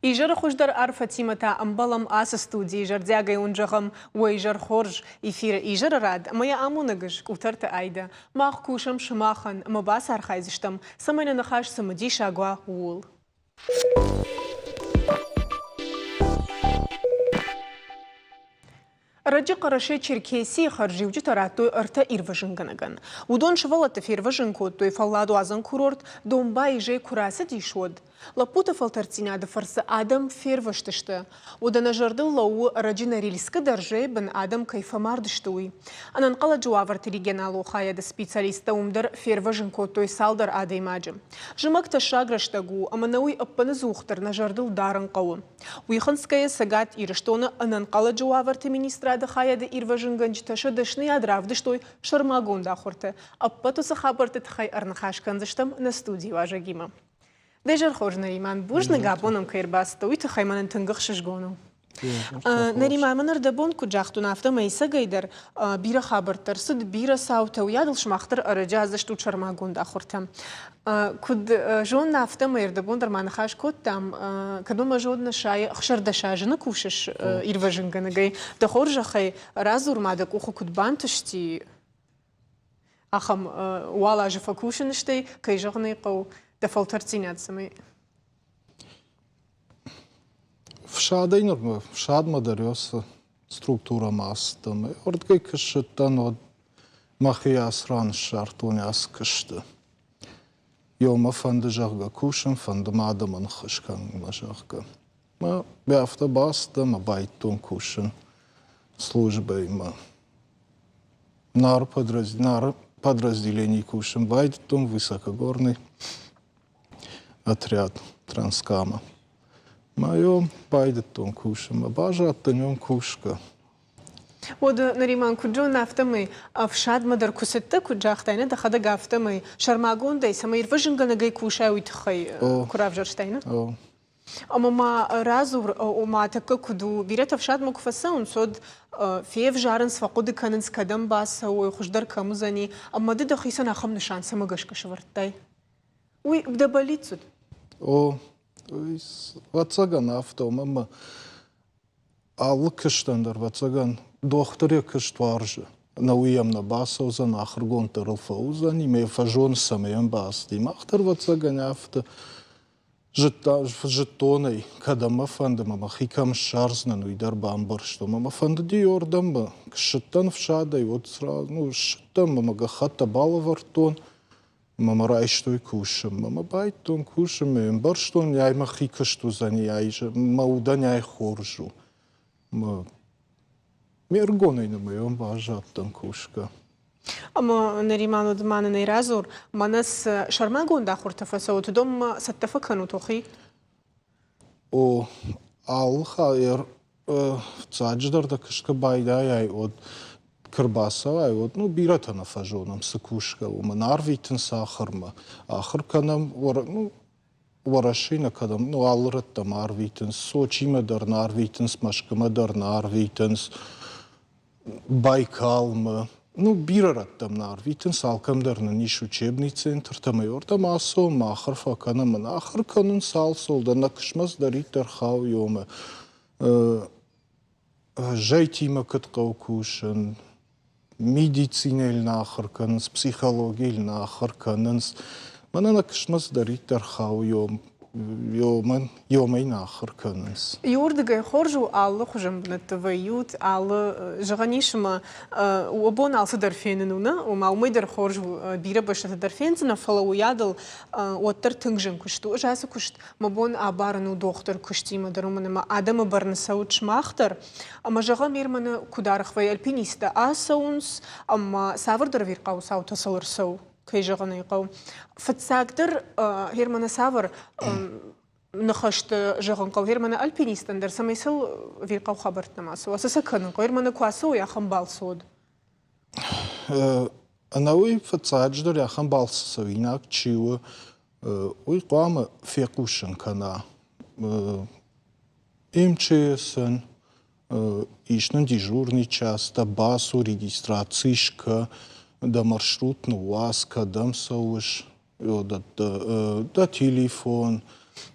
إيجار خوشدر عرفة تيمتا أمبالم آس استودي إيجار دياغي ونجغم وإيجار خورج إفير إيجار راد ما يا آمونغج كوترت أيدا ما أخكوشم شماخن ما باسار خايزشتم سمينا نخاش سمدي شاقوا وول رجي قرشي تشيركيسي خرجي وجي تراتو ارتا إيرفجنغنغن ودون شفالت في إيرفجن كود توي فلادو عزن كورورت دون باي جي كراسة ديشود لابوتا فلترتينا دفرس آدم فيرفشتشتا ودنا جردل لو رجينا ريلسك درجي بن آدم كيف ماردشتوي أنا نقل جوافر ريجينالو خايا دا سبيциалиста умдر فيرفجن كود توي سالدر آدي ماجم جمك تشاغرشتاغو أما نوي أبنا زوختر نجردل دارن قوم ويخنسكايا ساقات إيرشتونا أنا نقل جوافر تمينيسترا خايا دا إيرفجنغنج تشدشني أدراف دشتوي شرماغون داخورته أبطو سخابرت تخي أرنخاش كنزشتم نستودي واجاقيما ديجر خوش نريمان بوش نقابونم كير باستوي تخي من تنقخشش قونو نريمان من اردبون كجاختو نافتا ميسا قيدر بيرا خابرتر صد بيرا ساوتا ويادل شماختر أرجازشتو شرماغون داخورتم كد جون نافتا ما يردبون در مانخاش كوتام كدو ما جود نشاي خشر دشاج نكوشش إيرفجنغنغي دخورج خي رازور مادك وخو كد بانتشتي أخم والا جفاكوشنشتي كي جغني قو دفلترتينات سمي В шадма дарёса структура мастамы. Ордгай кышыттан од махияс ран шартуняс кышты. Йома фанды жағга кушын, фанды мадамын хышкан мажағга. Ма бяфта баста, ма байтун кушын службой, ма нар подразделений кушын байтун высокогорный отряд Транскама. Мое байдеттон кушам, а бажа оттанем кушка. Вот нариман куджун нафтамы, в шадмадар кусетта куджахтайна, да хада гафтамы, шармагон дай самаир выжингана гай куша уйтхай куравжарштайна. Ама разур ома така куду бирета в шадма куфасан сод фев жарен свакуды канен скадам баса ой хуждар камузани, ама да хисан ахам нишан самагашка швартай. Уй бда болицуд. Вацаган автомама алы кыштандар вацаган дохтыре кышт варжы. На уемна басауза на ахыргон тарылфауза ниме фажон самаям бас. Димахтар вацаган авто жетонай кадама фанда мама хикам шарзна ну идар бамбар что мама фанда ди ордамба кыштан в шадай вот сразу ну шыттам мама гахата балавартон. Мама райштой кушам, мама байтон кушам, барштон яй махикашту за нияйжа, маудан яй хоржу. Мергоной на моем бажаттан кушка. Ама нариману дмана найразур, манас шармагон дахурта фасаут дом саттафакану тохи? Алхайр цадждар да кышка байда яй от Кырбасава, вот, ну, биратана фажоном, сыкушка, нарвитен сахарма, ахырканам, ну, варашина кадам, ну, алраттам арвитен, Сочимадар нарвитен, Машкамадар нарвитен, Байкалма, ну, бирараттам нарвитен, Алкамдарна ниш учебный центр, там и ордам асо, махар факанам, ахырканун салсол, да накшмаз даритар хау йома, жайтима каткаукушен, медицинель нахарканс, психологияль нахарканс. Мана накшмас даритар хау йомай нахарканс. Юрдыгай хоржу аллы хужам бнаттавают, аллы жаганишма уабон алсы дарфененуна, умалмыдар хоржу бира башата дарфенцена, фала уядал оттар тынгжен кушту, жасы кушт, мабон абарну доктор куштима даруманема, адама барнасауч махтар, ама жага мирмана кударахвай альпиниста асаунс, ама савардар виркау саута саларсау. كيجغني قو فتساقدر هيرمانا سافر نخشت جغن قو هيرمانا ألبينيستن در سميسل في قو خبرتنا ما سوا سسكن قو هيرمانا كواسو يا خنبال صود أنا وي فتساقدر يا خنبال سويناك تشيو وي قوام فيقوشن كنا МЧСن ишнен дежурный час, да басу регистрацийшка, да маршрутну уаз, кадам сауш, да телефон,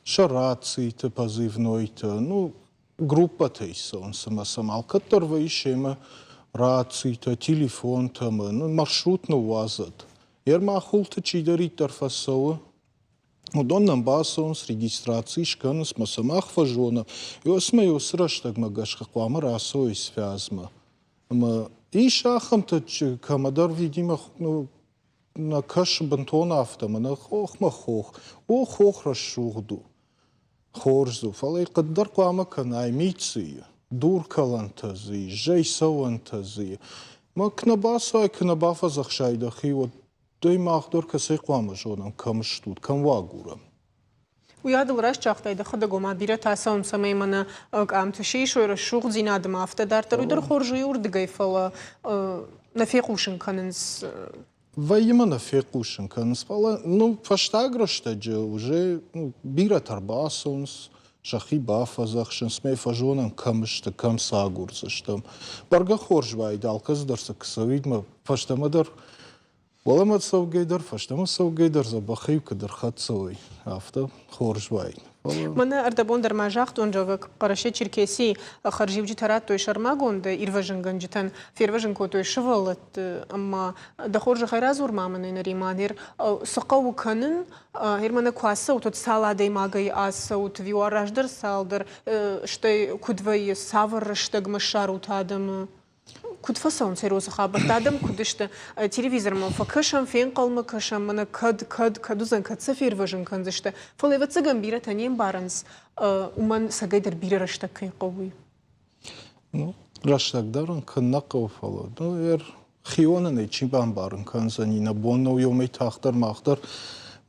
шарацийте позывной-то, ну, группа-то он самосамал, которого ищем рацийте, телефон-то, ну, маршрутно вазат. Ермахулта чидарит тарфасова, Удоннам басон с регистрацией шканус масамах фажона. И осмею сраштаг магашка квама расо и связма. И шахам-то камадар, видимо, ну, на каш бантон автома, на хох-махох, о-хох расшухду. Хорзу, фалай каддар квама канай миция, дуркалантазы, жайсавантазы. Ма кнабасай кнабафа захшайдахи, вот той махдор касай квама жонам камштут, камвагурам. ويادل راش چاقتای ده خدا گما بیره تاسون سمی من ام تشیش و رشوق زیناد ما افته در تروی در خورجی ورد گیفلا نفیقوشن کننس. Вайма нафекушенка, наспала, ну, фаштаграшта же уже, ну, бира тарбасонс, шахи бафа захшен, смей фажонам камшта, кам сагурзаштам. Барга хоржвай далказ дарса ксавидма, фаштамадар, Walamad savgeyder, faştama savgeyder, zabakhiv kadar khatsavay. Afta хоржвай. Mana ardabon der majakt onja qarashe Çerkesi xarjivci tarat toy şarmagon da irvajıngan jitan firvajın ko toy şıvalat amma da xorja khayraz urmamın nerimanir saqaw kanın hermana kwasa utot sala de magay as ut viwarajder salder что kudvay savr shtag masharut adam كنت فصون سيروس خابر تادم كدشت تلفزيون ما فكشم فين قلم كشم من كدوزن كتسفير فيجن كنزشت فلي وتسجن بيرة تانيين بارنس ومن سجيدر بيرة رشتك قوي. Ну, رشتك دارن كنقو فلو. Ну, خيونا نيجي بارن كنزني نبونو يومي تختر مختر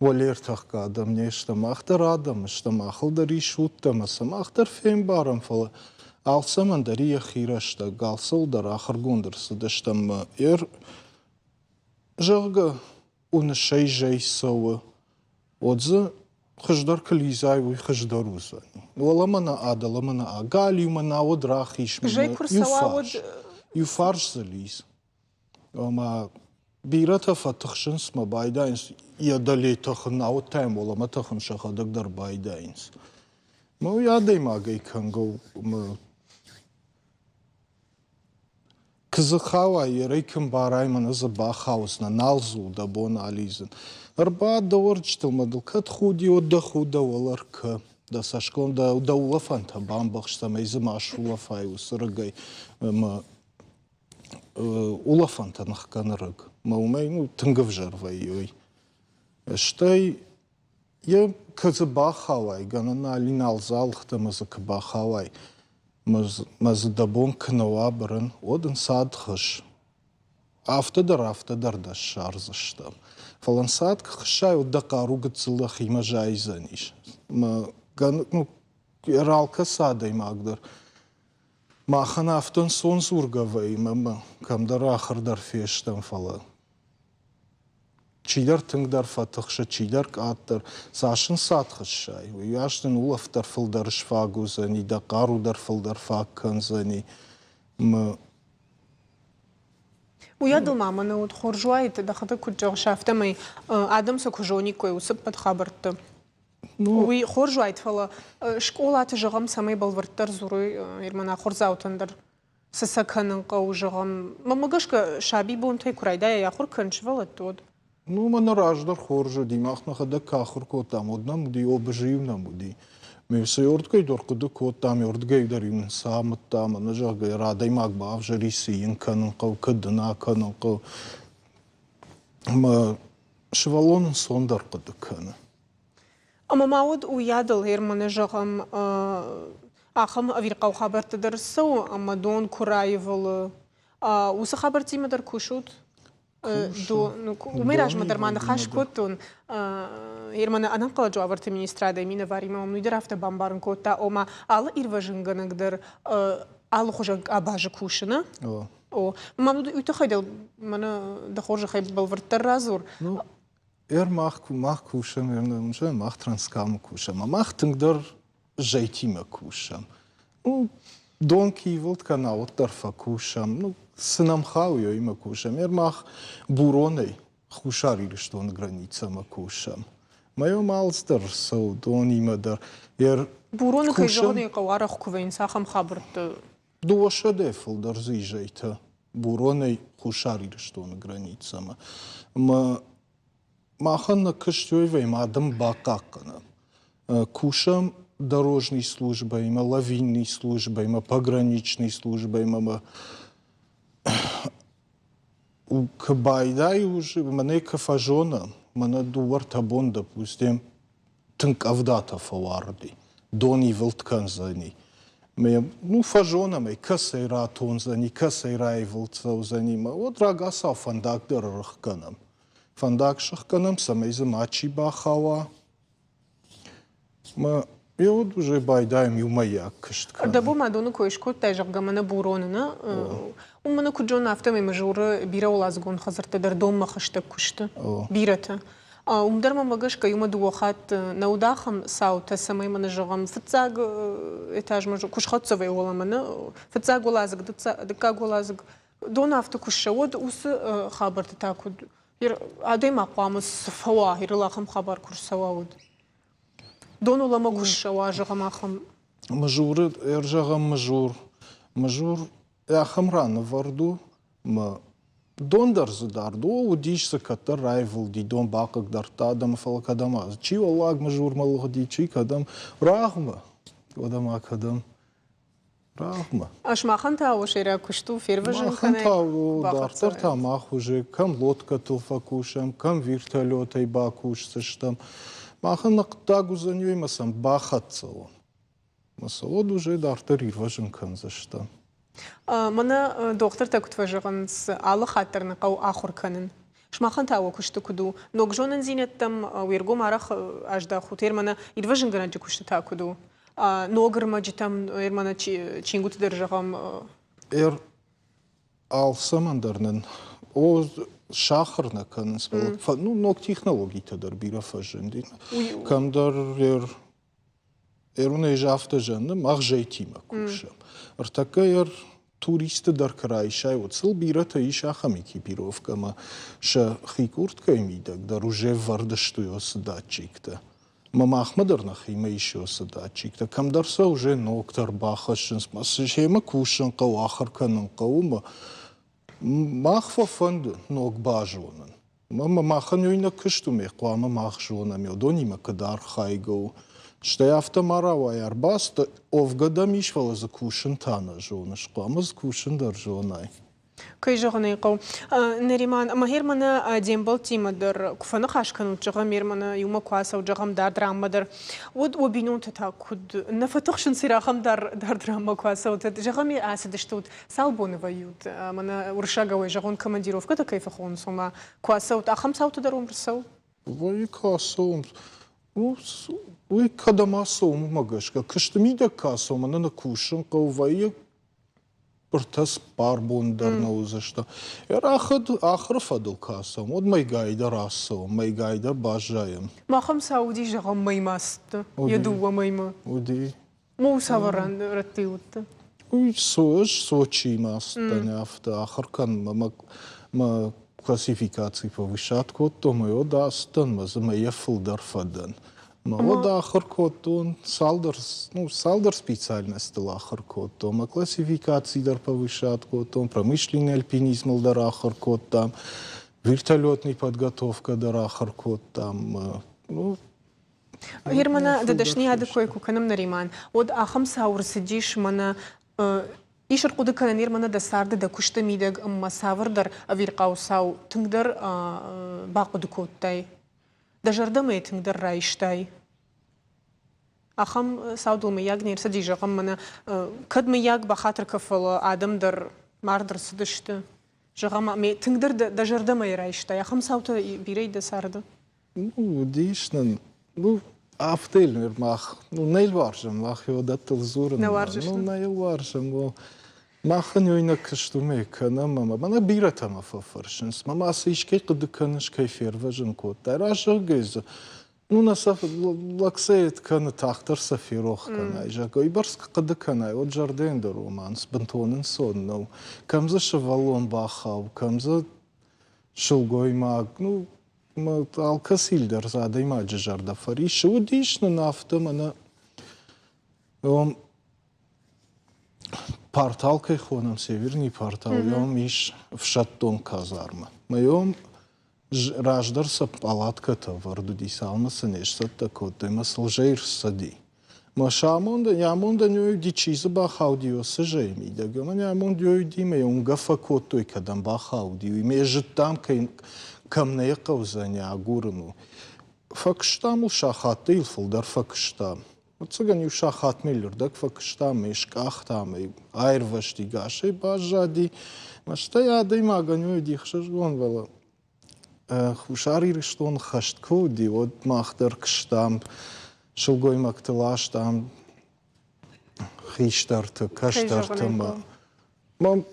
ولير تخك آدم نيشت مختر آدم مشت مخل دري شوت تمس مختر فين بارن فلو. Alsaman dariya xiraşta, galsal dar axır gondırsı daştam жага уншай жай сова. Отзы хыждар кализай уй хыждар узани. Валамана adalamana галимана одрах ишмина. Жай курсала од Юфарш зализ. Ама бирата фатхшынс ма байдайнс я далей тахын ауд тайм олама тахын шахадак дар байдайнс. Ма ядай магай кангол Кызыхава ерейким барайман аза бахаусна налзу да бон ализен. Арба даварчтыл мадыл кат худи отда худа валарка. Да сашкон да улафанта бамбахшта мейзы машулафай усыргай улафанта нахканырык. Маумей ну тынгав жарвай йой. Штай я кызы бахавай ганана алинал залхта мазы кабахавай. Мазадабон кнавабрын, один садхыш. Автодар да шарзаштам. Фалан садх хшай уддака ругацыла хима жайзаниш. Ну, ралка садай магдар. Махана автон сон зургавай, камдар ахырдар фештам фала. Чидар тыңдар фатықшы, чидар аттар, сашын сатқышай. Уяштын улафтар фылдар шфагузани, да қарудар фылдар факканзани. ويادل مامنا ود خورجوايت دخلت كجوغ شافتمي ادم سكوجوني كوي وسب خبرت وي خورجوايت فلا شكولا تجغم سمي بالورتر زوري يرمنا خورزاوتندر سسكنن قو جغم ما مغشك شابي بون تي كرايدا يا خور كنش ولتود Ну, мана раждар хоржа димах нахада кахур котам однам ди обживнам ди. Ми се ордгай доркуду котам ордгай дарин самат там на жагай радай магба авжари син канын кау кадна канын кау. Ма швалон сондар кадкана. اما ماود ويادل هيرمن جغم اخم افيرقاو خبرت درسو اما دون كرايفل وس خبرتي مدر كوشوت دو وميراج مدرمان خاش كوتون هيرمن انا قال جوابرت министрада мина варима мамну драфта бамбарн кота ома ал ирважынгынагдыр ал хожа абажы кушына о мамну үтөхайдел мана да хожа хай балвыртар разур мах кушам уже мах транскам кушам мах тыңдар жайтима кушам ну донки волт канал тарфа кушам ну сынам хауё има кушам мах буроной хушар или что на границе ма кушам Мое малстер саудон имадар. Ер Буроны кайжоны кавара хуквейн сахам хабрт. дуоша дефл дар зижайта. Буроны хушари штон границама. Маханна кыштёйвей мадам бакакана. Кушам дорожной службой, лавинной службой, пограничной службой, у Кабайдай уже мне кафажона, мне дуар табон, допустим, тынк авдата фаварди, дони вилткан за ней. Ну, фажона мей, касай ратон за ней, касай райвилцау за ним. Вот рагаса фандак дыррахканам. Фандак шахканам самей за мачи бахава. Я вот уже байдаем юмаяк кышткан. Да бу мадону коишкот тайжагамана буронына. У мана куджон автомай мажуры бира улазгон хазарта дар дома хаштак кушты. Бирата. Умдарма магашка юма дуахат наудахам саута самай мана жагам фцаг этаж мажу кушхатцавай оламана фцаг улазг дыкаг улазг дон авто кушшавод ус хабарта такуд. Адема қамыз фауа хирлахам хабар курсавауд. Дону лама кушшава жагамахам. Мажуры эржагам мажур яхам рано варду дондар задарду удишса катар райвал ди дон бакак дартадам фалакадама. Чи олаг мажур малгди чи кадам рахма. Кадам кадам. Рахма. Ашмахан та ошера кушту ферважен кане. Дартар та мах уже кам лодка тулфакушам, кам вертолетай бакушсаштам. Махан нактагу за ней масам бахатцало. Масалод уже дартар ирважен канзаштам. Мана доктор так тважаган с алла хаттерна кау ахур канен. Шмахан та кушту куду. Ногжонен зинеттам вирго марах ажда хутер мана ирважен ганаджи кушту та куду. Ногр маджитам ермана чингут держагам. Алсамандарнен. О шахарна канен спел. Ну ног технологии тадар бира фажендин. Камдар уней жафта жанна мах жейтима кушам. Артака туристы дар крайшай вот сыл бирата и шахамики пировкама ша хикуртка имидак дар уже вардыштуёс датчикта. Мама Ахмадарнах има еще садачикта. Камдарса уже ноктар бахашинс масшема кушан кау ахарканан каума махва фанду ног бажонан. Мама маханюйна кыштуме куама махжона мёдонима кадар хайгау. Что я автомарава ярбаста овгада мишвала за кушан тана жона шкуама за кушан дар жонай. Кайжаганы кау. Нариман, махермана дембал тимадыр. Куфаны хашкану жагам ермана юма куаса жагам дар драмадыр. Вот обинун та куд нафатахшин сирахам дар драма куаса. Вот жагам асидыштут салбоны воют. Мана уршаговой жагон командировка такая фахон сома куаса. Вот ахам сауту дар умрсау. Вой касом. Вой кадамасом магашка. Кыштымида касом ана на кушан кау вай Портас парбундар наузашта. Ахр фадыл касам. Од майгайда расо, майгайда бажаем. Махам сауди жагам маймаст. Ядува майма. Оди. Му саваран ратиут. Уй сочи маст нафта. Ахаркан ма классификации повышат кото мой одастан ма за моя фулдар фадан. Вот ахаркотон салдар специальность ахаркото, ма классификации дар повышат котом, промышленный альпинизм дар ахаркот там, вертолетная подготовка дар ахаркот там. Германа дадашни ады койку канам нариман. Од ахам саур сидиш мана ишер куды канан ермана да сарды да кушта мидаг амма савр дар авирқау сау тыңдар бақуды коттай. Дажардам этингдер райштай. Ахам саудулмы яг нерса дижагам мана кадмы яг бахатыр кафала адам дар мардыр сыдышты. Жагама ме тингдер дажардам райштай. Ахам саута бирей да сарды. Ну, дишнан. Ну, афтель мах. Ну, нейл варжам, мах его даттал зуран. Не варжаш. Ну, нейл варжам. Махан юйна кыштуме кана мама. Мана биратама фафаршинс. Мама асышкей кыды каныш кайфер важен кот. Таража геза. Ну, насаф лаксеет кана тахтар сафирох кана. Жаго ибарск кыды кана. От жарден да романс. Бантонен соннау. Камза шавалон бахав. Камза шылгой маг. Ну, Алкасильдер задайма джарда фариш, удишно нафтамана портал кайхонам северный портал, иш в Шаттон казарма. Моем раждарса палатката варду дисалмаса нешта такота, маслжейр сади. Машамонда, ямонда нёй дичиза бахаудио сажейми, да гама ямондио диме унгафа котой кадам бахаудио, имеет там камнея каузаня агурну. Факштаму шахаты илфулдар факштам. Вот цыгане шахат миллер, так факштам ишкахтам, айрвашти гашей бажади, машта я даймага нёй дихшажгон вала. Хушари что он хашткоди, вот махтар кштам, шелгой макталаш там, хиштарта, каштартама. Мам,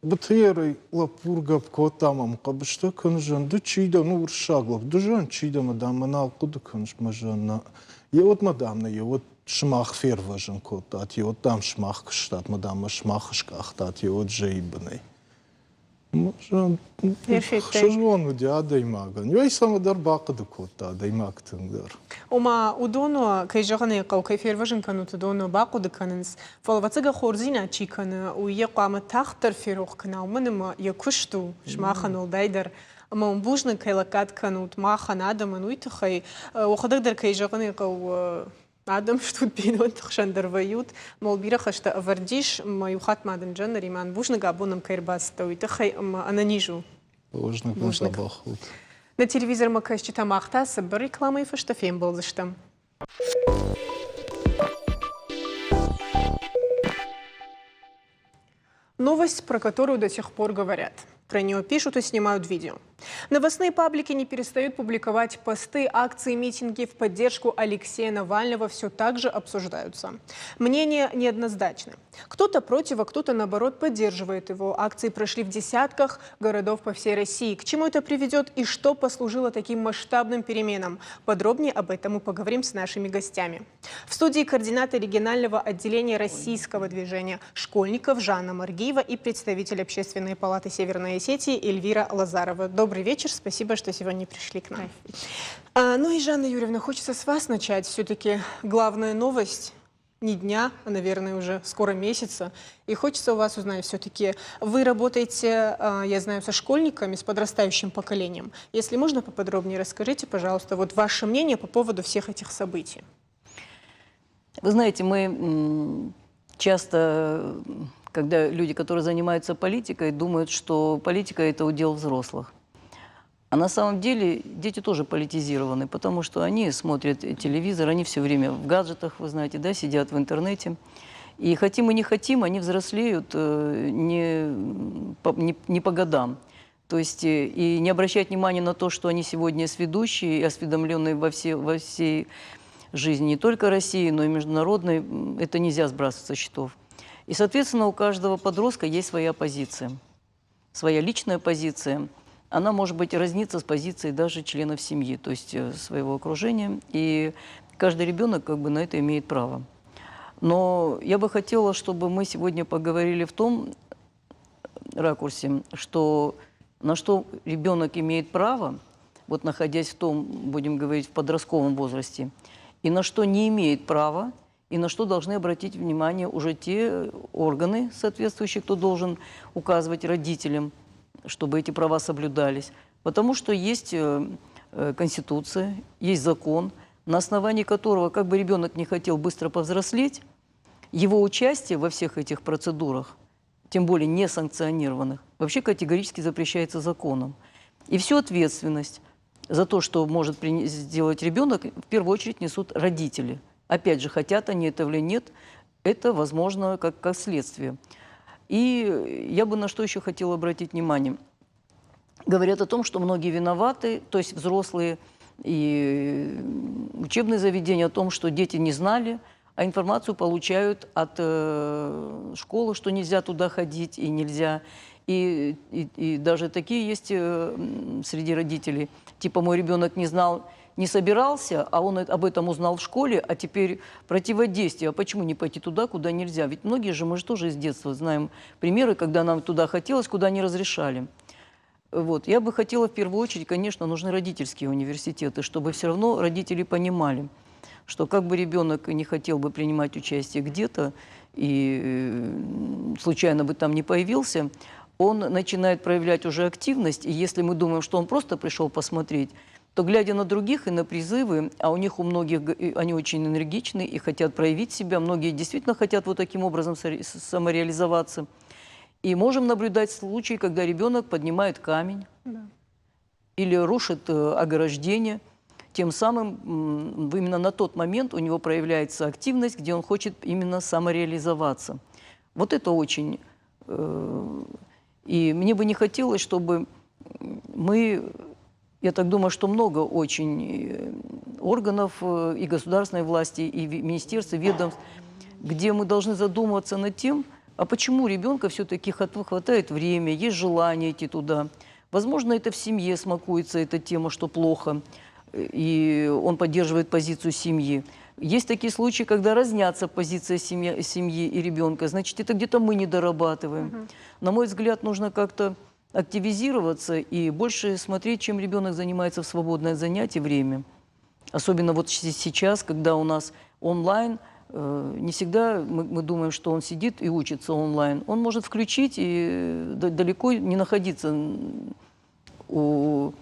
батерей лапургап котамам, кабышта канжан, да чида, ну уршаглав, да жан чида мадам, манал куда канж мажана. Я вот мадам, я вот шмах ферважен котат, я вот там шмах кштат, мадам, шмах шкахтат, я вот жейбаней. Шажгон удя даймага. Ньой сама дар бака дакота даймаг тыңдар. Ома удоно кайжаганы кау кайферважен канут удоно баку даканынс. Фалвацыга хорзина чиканы уе қамы тахтар ферух канал мыныма якушту шмахан олдайдар. Ама умбужны кайлакат канут махан адамын уйтахай. Охадагдар кайжаганы кау Адам что пинот хшандарвают, мол бирахашта авардиш, маюхат мадан джанна риман бужна габуном кайрбаста уйтахай ананижу. Бужна габахут. На телевизор макашчита махта сабар рекламой фаштафем был заштам. Новость, про которую до сих пор говорят. Про нее пишут и снимают видео. Новостные паблики не перестают публиковать посты, акции, митинги в поддержку Алексея Навального все так же обсуждаются. Мнения неоднозначны. Кто-то против, а кто-то, наоборот, поддерживает его. Акции прошли в десятках городов по всей России. К чему это приведет и что послужило таким масштабным переменам? Подробнее об этом мы поговорим с нашими гостями. В студии координатор регионального отделения российского движения школьников Жанна Маргиева и представитель Общественной палаты Северной Осетии Эльвира Лазарова. Добрый вечер, спасибо, что сегодня пришли к нам. Ну и, Жанна Юрьевна, хочется с вас начать. Все-таки главная новость не дня, а, наверное, уже скоро месяца. И хочется у вас узнать, все-таки вы работаете, я знаю, со школьниками, с подрастающим поколением. Если можно, поподробнее расскажите, пожалуйста, вот ваше мнение по поводу всех этих событий. Вы знаете, мы часто, когда люди, которые занимаются политикой, думают, что политика – это удел взрослых. А на самом деле дети тоже политизированы, потому что они смотрят телевизор, они все время в гаджетах, вы знаете, да, сидят в интернете. И хотим и не хотим, они взрослеют не по годам. То есть и не обращать внимания на то, что они сегодня сведущие и осведомленные во всей жизни не только России, но и международной, это нельзя сбрасывать со счетов. И, соответственно, у каждого подростка есть своя позиция, своя личная позиция. Она может быть разнится с позицией даже членов семьи, то есть своего окружения. И каждый ребенок как бы на это имеет право. Но я бы хотела, чтобы мы сегодня поговорили в том ракурсе, что на что ребенок имеет право, вот находясь в том, будем говорить, в подростковом возрасте, и на что не имеет права, и на что должны обратить внимание уже те органы соответствующие, кто должен указывать родителям, чтобы эти права соблюдались. Потому что есть Конституция, есть закон, на основании которого, как бы ребенок не хотел быстро повзрослеть, его участие во всех этих процедурах, тем более не санкционированных, вообще категорически запрещается законом. И всю ответственность за то, что может сделать ребенок, в первую очередь несут родители. Опять же, хотят они этого или нет, это возможно как следствие. И я бы на что еще хотела обратить внимание. Говорят о том, что многие виноваты, то есть взрослые и учебные заведения, о том, что дети не знали, а информацию получают от школы, что нельзя туда ходить и нельзя. И даже такие есть среди родителей. Типа мой ребенок не знал, не собирался, а он об этом узнал в школе, а теперь противодействие. А почему не пойти туда, куда нельзя? Ведь многие же, мы же тоже из детства знаем примеры, когда нам туда хотелось, куда не разрешали. Вот. Я бы хотела в первую очередь, конечно, нужны родительские университеты, чтобы все равно родители понимали, что как бы ребенок не хотел бы принимать участие где-то и случайно бы там не появился, он начинает проявлять уже активность, и если мы думаем, что он просто пришел посмотреть, то, глядя на других и на призывы, а у них у многих, они очень энергичны и хотят проявить себя, многие действительно хотят вот таким образом самореализоваться. И можем наблюдать случаи, когда ребенок поднимает камень или рушит ограждение. Тем самым именно на тот момент у него проявляется активность, где он хочет именно самореализоваться. Вот это очень... И мне бы не хотелось, чтобы мы... Я так думаю, что много очень органов и государственной власти, и министерств, и ведомств, где мы должны задумываться над тем, а почему ребенка все-таки хватает время, есть желание идти туда. Возможно, это в семье смакуется эта тема, что плохо, и он поддерживает позицию семьи. Есть такие случаи, когда разнятся позиция семьи и ребенка, значит, это где-то мы не дорабатываем. На мой взгляд, нужно как-то активизироваться и больше смотреть, чем ребенок занимается в свободное занятие время. Особенно вот сейчас, когда у нас онлайн, не всегда мы думаем, что он сидит и учится онлайн. Он может включить и далеко не находиться у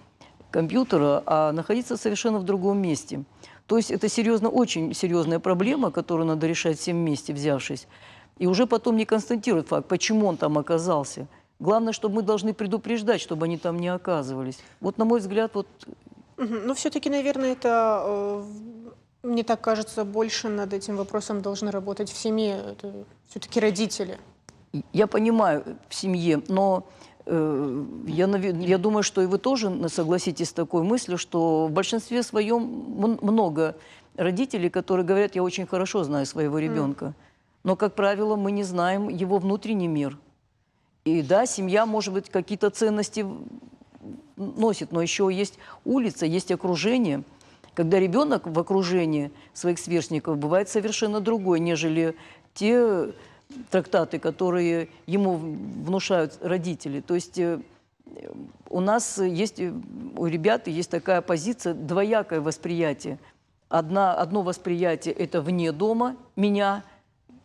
компьютера, а находиться совершенно в другом месте. То есть это очень серьезная проблема, которую надо решать всем вместе, взявшись. И уже потом не констатировать факт, почему он там оказался. Главное, чтобы мы должны предупреждать, чтобы они там не оказывались. Вот, на мой взгляд, вот... Но все-таки, наверное, это, мне так кажется, больше над этим вопросом должны работать в семье. Это все-таки родители. Я понимаю, в семье, но я думаю, что и вы тоже согласитесь с такой мыслью, что в большинстве своем много родителей, которые говорят, я очень хорошо знаю своего ребенка. Но, как правило, мы не знаем его внутренний мир. И да, семья, может быть, какие-то ценности носит, но еще есть улица, есть окружение. Когда ребенок в окружении своих сверстников бывает совершенно другой, нежели те трактаты, которые ему внушают родители. То есть у нас есть, у ребят есть такая позиция, двоякое восприятие. Одно восприятие – это вне дома, меня,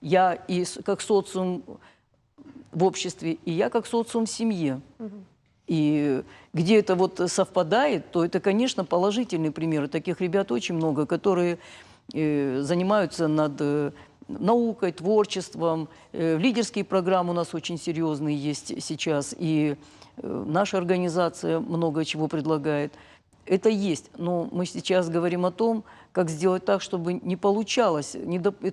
я и как социум в обществе, и я как социум в семье. И где это вот совпадает, то это, конечно, положительные примеры. Таких ребят очень много, которые занимаются над наукой, творчеством. Лидерские программы у нас очень серьезные есть сейчас, и наша организация много чего предлагает. Это есть, но мы сейчас говорим о том, как сделать так, чтобы не получалось,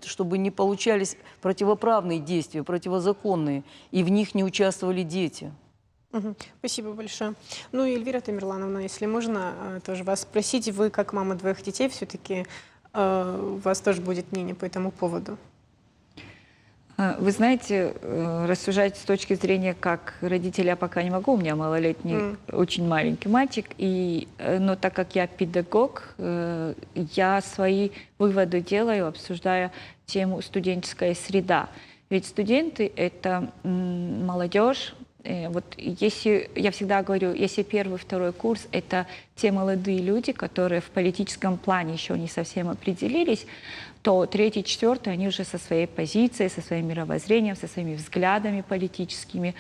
чтобы не получались противоправные действия, противозаконные, и в них не участвовали дети. Спасибо большое. Ну и Эльвира Тамерлановна, если можно тоже вас спросить, вы как мама двоих детей, все-таки у вас тоже будет мнение по этому поводу? Вы знаете, рассуждать с точки зрения как родителя я пока не могу, у меня малолетний, очень маленький мальчик, но так как я педагог, я свои выводы делаю, обсуждая тему студенческая среда. Ведь студенты – это молодежь. Вот если, я всегда говорю, если первый, второй курс – это те молодые люди, которые в политическом плане еще не совсем определились, то третий, четвертый, они уже со своей позицией, со своим мировоззрением, со своими взглядами политическими.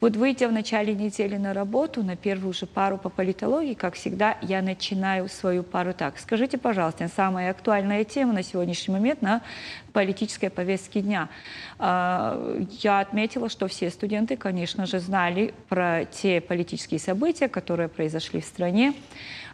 Вот выйдя в начале недели на работу, на первую же пару по политологии, как всегда, я начинаю свою пару так. Скажите, пожалуйста, самая актуальная тема на сегодняшний момент на политической повестке дня. Я отметила, что все студенты, конечно же, знали про те политические события, которые произошли в стране.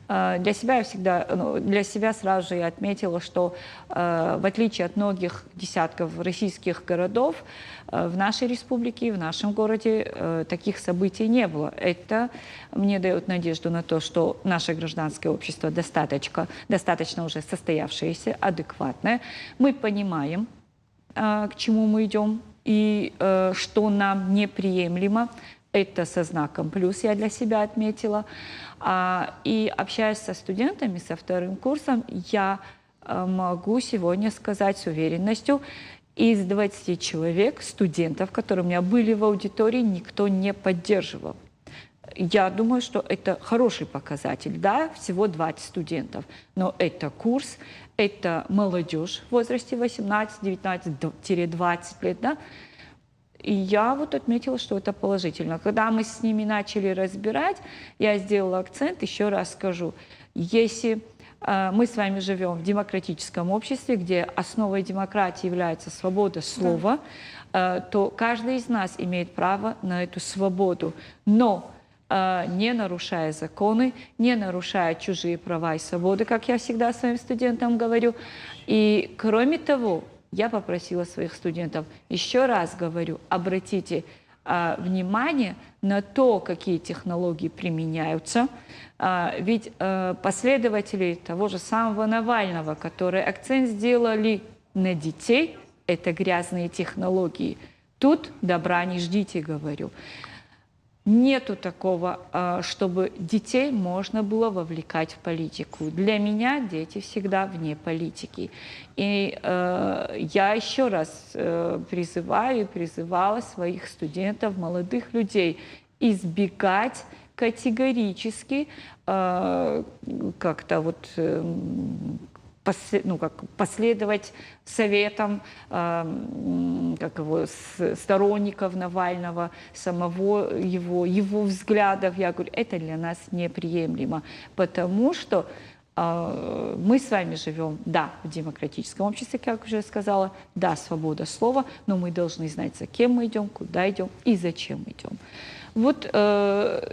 Для себя сразу же я отметила, что в отличие от многих десятков российских городов, в нашей республике, в нашем городе таких событий не было. Это мне дает надежду на то, что наше гражданское общество достаточно уже состоявшееся, адекватное. Мы понимаем, к чему мы идем и что нам неприемлемо. Это со знаком плюс я для себя отметила. И общаясь со студентами, со вторым курсом, я могу сегодня сказать с уверенностью, из 20 человек, студентов, которые у меня были в аудитории, никто не поддерживал. Я думаю, что это хороший показатель. Да, всего 20 студентов, но это курс, это молодежь в возрасте 18-19-20 лет, да. И я вот отметила, что это положительно. Когда мы с ними начали разбирать, я сделала акцент, еще раз скажу, если мы с вами живем в демократическом обществе, где основой демократии является свобода слова, то каждый из нас имеет право на эту свободу, но не нарушая законы, не нарушая чужие права и свободы, как я всегда своим студентам говорю. И кроме того, я попросила своих студентов, еще раз говорю, обратите внимание на то, какие технологии применяются. Ведь последователи того же самого Навального, которые акцент сделали на детей, это грязные технологии. Тут добра не ждите, говорю. Нету такого, чтобы детей можно было вовлекать в политику. Для меня дети всегда вне политики. И я еще раз призываю и призывала своих студентов, молодых людей избегать категорически как-то вот последовать советам сторонников Навального, самого его взглядов. Я говорю, это для нас неприемлемо, потому что мы с вами живем, да, в демократическом обществе, как уже сказала, да, свобода слова, но мы должны знать, за кем мы идем, куда идем и зачем идем. Вот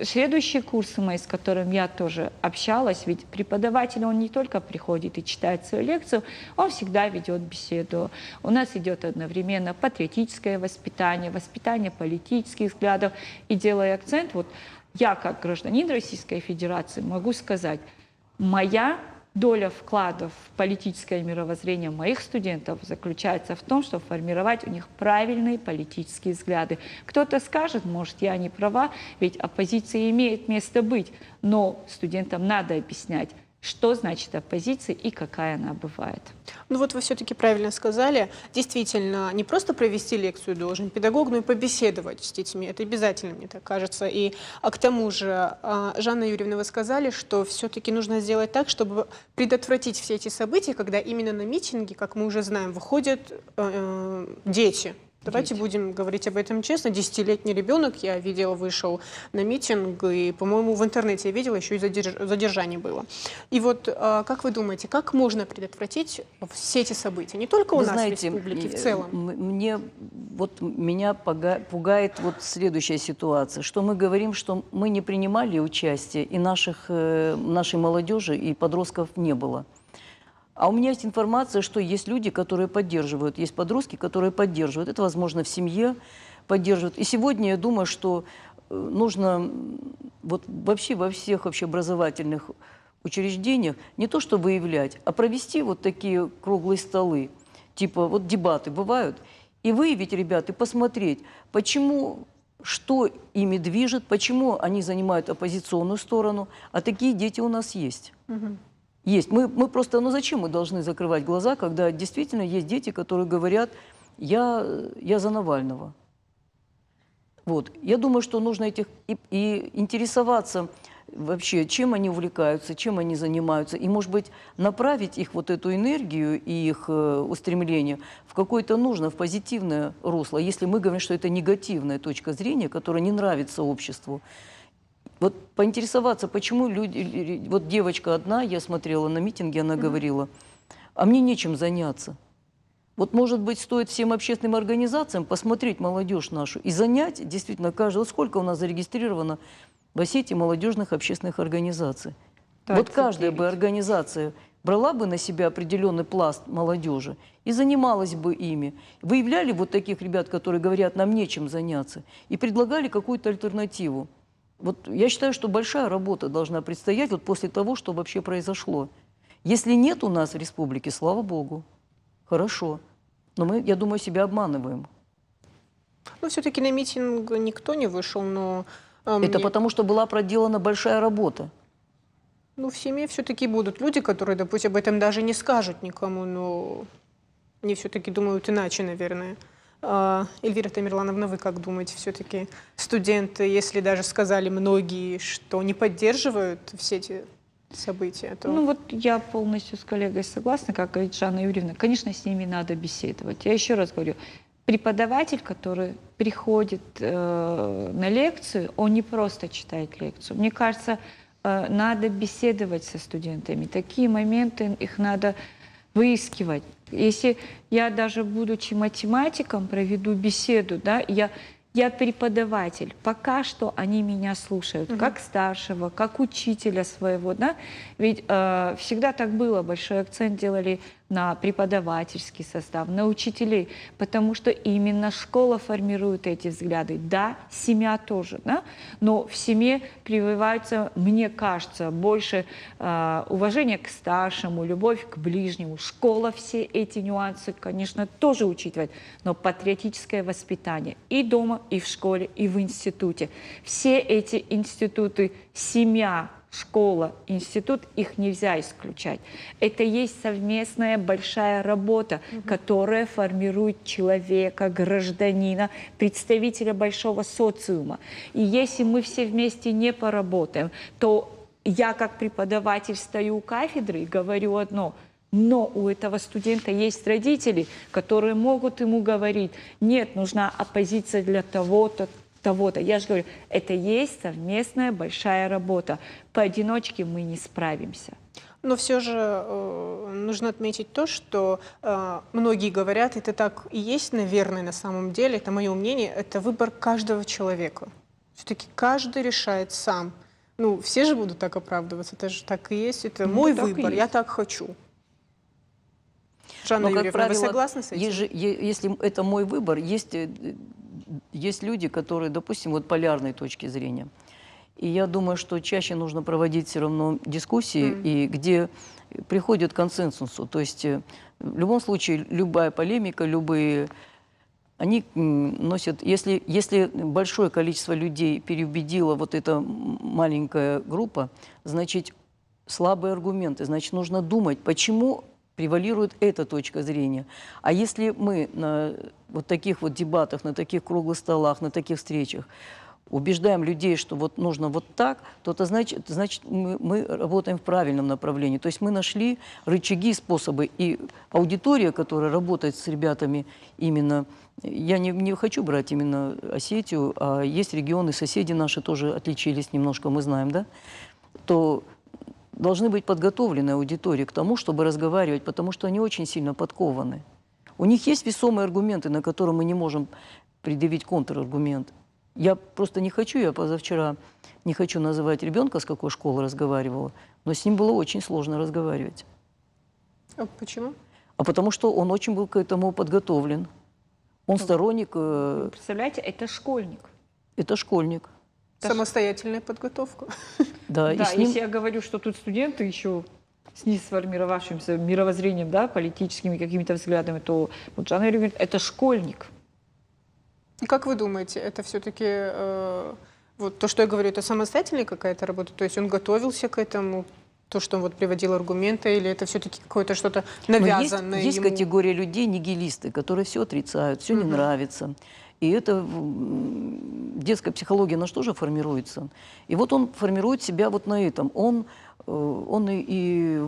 следующие курсы мои, с которыми я тоже общалась, ведь преподаватель, он не только приходит и читает свою лекцию, он всегда ведет беседу. У нас идет одновременно патриотическое воспитание, воспитание политических взглядов. И делая акцент, вот я как гражданин Российской Федерации могу сказать, моя доля вкладов в политическое мировоззрение моих студентов заключается в том, чтобы формировать у них правильные политические взгляды. Кто-то скажет, может, я не права, ведь оппозиция имеет место быть, но студентам надо объяснять, что значит оппозиция и какая она бывает. Ну вот вы все-таки правильно сказали. Действительно, не просто провести лекцию должен педагог, но и побеседовать с детьми. Это обязательно, мне так кажется. И к тому же, Жанна Юрьевна, вы сказали, что все-таки нужно сделать так, чтобы предотвратить все эти события, когда именно на митинги, как мы уже знаем, выходят дети. Давайте будем говорить об этом честно. 10-летний ребенок, я видела, вышел на митинг, и, по-моему, в интернете я видела, еще и задержание было. И вот, как вы думаете, как можно предотвратить все эти события? Не только у нас, знаете, в республике, в целом. Меня пугает вот следующая ситуация, что мы говорим, что мы не принимали участие, и нашей молодежи и подростков не было. А у меня есть информация, что есть люди, которые поддерживают, есть подростки, которые поддерживают. Это, возможно, в семье поддерживают. И сегодня я думаю, что нужно вот вообще во всех общеобразовательных учреждениях не то что выявлять, а провести вот такие круглые столы, типа вот дебаты бывают, и выявить ребят, и посмотреть, почему, что ими движет, почему они занимают оппозиционную сторону, а такие дети у нас есть. Есть. Мы просто, ну зачем мы должны закрывать глаза, когда действительно есть дети, которые говорят, я за Навального. Вот. Я думаю, что нужно и интересоваться вообще, чем они увлекаются, чем они занимаются, и, может быть, направить их вот эту энергию и их устремление в какое-то нужное, в позитивное русло, если мы говорим, что это негативная точка зрения, которая не нравится обществу. Вот поинтересоваться, почему люди... Вот девочка одна, я смотрела на митинге, она говорила, а мне нечем заняться. Вот, может быть, стоит всем общественным организациям посмотреть молодежь нашу и занять действительно каждого. Вот сколько у нас зарегистрировано в сети молодежных общественных организаций. Вот каждая бы организация брала бы на себя определенный пласт молодежи и занималась бы ими. Выявляли вот таких ребят, которые говорят, нам нечем заняться, и предлагали какую-то альтернативу. Вот я считаю, что большая работа должна предстоять вот после того, что вообще произошло. Если нет у нас в республике, слава богу, хорошо. Но мы, я думаю, себя обманываем. Ну, все-таки на митинг никто не вышел, но... Это потому, что была проделана большая работа. Ну, в семье все-таки будут люди, которые, допустим, об этом даже не скажут никому, но они все-таки думают иначе, наверное. Эльвира Тамерлановна, вы как думаете, все-таки студенты, если даже сказали многие, что не поддерживают все эти события, то... Ну вот я полностью с коллегой согласна, как говорит Жанна Юрьевна. Конечно, с ними надо беседовать. Я еще раз говорю, преподаватель, который приходит на лекцию, он не просто читает лекцию. Мне кажется, надо беседовать со студентами. Такие моменты, их надо выискивать. Если я даже, будучи математиком, проведу беседу, да, я преподаватель, пока что они меня слушают, как старшего, как учителя своего, да, ведь всегда так было, большой акцент делали на преподавательский состав, на учителей, потому что именно школа формирует эти взгляды, да, семья тоже, да, но в семье прививается, мне кажется, больше уважения к старшему, любовь к ближнему, школа все эти нюансы, конечно, тоже учитывает, но патриотическое воспитание и дома, и в школе, и в институте. Все эти институты, семья, школа, институт, их нельзя исключать. Это есть совместная большая работа, которая формирует человека, гражданина, представителя большого социума. И если мы все вместе не поработаем, то я как преподаватель стою у кафедры и говорю одно – но у этого студента есть родители, которые могут ему говорить, нет, нужна оппозиция для того-то, того-то. Я же говорю, это есть совместная большая работа. Поодиночке мы не справимся. Но все же нужно отметить то, что многие говорят, это так и есть, наверное, на самом деле, это мое мнение, это выбор каждого человека. Все-таки каждый решает сам. Ну, все же будут так оправдываться, это же так и есть, это мой выбор, я так хочу. Жанна Юрьевна, правило, вы согласны с этим? Если это мой выбор, есть люди, которые, допустим, вот полярной точки зрения. И я думаю, что чаще нужно проводить все равно дискуссии, и где приходят к консенсусу. То есть в любом случае любая полемика, любые... Они носят... Если большое количество людей переубедила вот эта маленькая группа, значит, слабые аргументы, значит, нужно думать, почему превалирует эта точка зрения. А если мы на вот таких вот дебатах, на таких круглых столах, на таких встречах убеждаем людей, что вот нужно вот так, то это значит мы работаем в правильном направлении. То есть мы нашли рычаги, способы. И аудитория, которая работает с ребятами именно... Я не хочу брать именно Осетию, а есть регионы, соседи наши тоже отличились немножко, мы знаем, да? То должны быть подготовлены аудитории к тому, чтобы разговаривать, потому что они очень сильно подкованы. У них есть весомые аргументы, на которые мы не можем предъявить контраргумент. Я просто не хочу, я позавчера не хочу называть ребенка, с какой школы разговаривала, но с ним было очень сложно разговаривать. А почему? А потому что он очень был к этому подготовлен. Он сторонник... Представляете, это школьник. Это школьник. Самостоятельная подготовка. Да, Да, и с ним... если я говорю, что тут студенты еще с несформировавшимся мировоззрением, да, политическими какими-то взглядами, то вот Жанна Юрьевна говорит, это школьник. Как вы думаете, это все-таки, вот то, что я говорю, это самостоятельная какая-то работа? То есть он готовился к этому, то, что он вот приводил аргументы, или это все-таки какое-то что-то навязанное Есть ему? категория людей, нигилисты, которые все отрицают, все не нравится. И это детская психология, она что же формируется? И вот он формирует себя вот на этом. Он и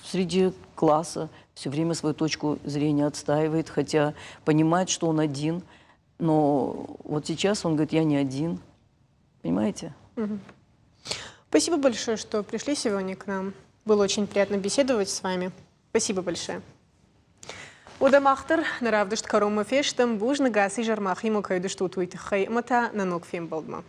среди класса все время свою точку зрения отстаивает, хотя понимает, что он один. Но вот сейчас он говорит, я не один. Понимаете? Спасибо большое, что пришли сегодня к нам. Было очень приятно беседовать с вами. Спасибо большое. Удамахтар, наравдышт карома фештам, бужна гаси жармахи мукайдышт утуйты хай мата нанок фем балдма.